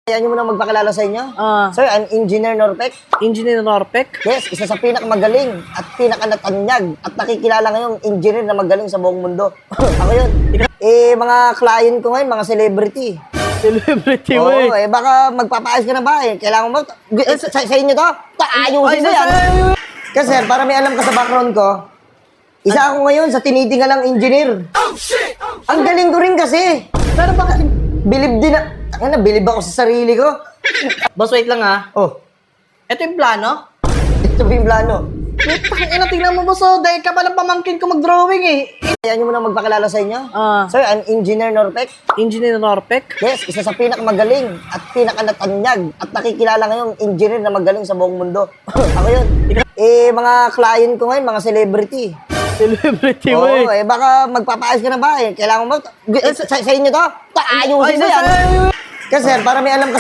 Kaya nyo muna magpakilala sa inyo. Sir, I'm Engineer Norpec. Engineer Norpec? Yes, isa sa pinakamagaling at pinakanatanyag at nakikilala ngayong engineer na magaling sa buong mundo. Ako yun. Mga client ko ngayon, mga celebrity. Celebrity mo Oo, baka magpapaayos ka na ba eh. Kailangan mo, sa inyo to, ayusin mo yan. Kasi para may alam ka sa background ko, isa ako ngayon sa tinitingalang engineer. Oh shit! Ang galing ko rin kasi. Pero bakit? Bilib din na. Bilib ako sa sarili ko. Boss, wait lang ha. Oh, Ito yung plano? ito ba yung plano? Tingnan mo boss, dahil ka palang pamangkin ko mag-drawing eh. Kaya nyo muna magpakilala sa inyo. Sir, I'm Engineer Norpec. Engineer Norpec? Yes, isa sa pinakamagaling at pinakanatanyag at nakikilala ngayong engineer na magaling sa buong mundo. Ako yun. Mga client ko ngayon, mga celebrity. Celebrity mo Oo, baka magpapaayos ka na ba eh. Kailangan mo, sa inyo to, ayusin mo yan. Kasi para may alam ka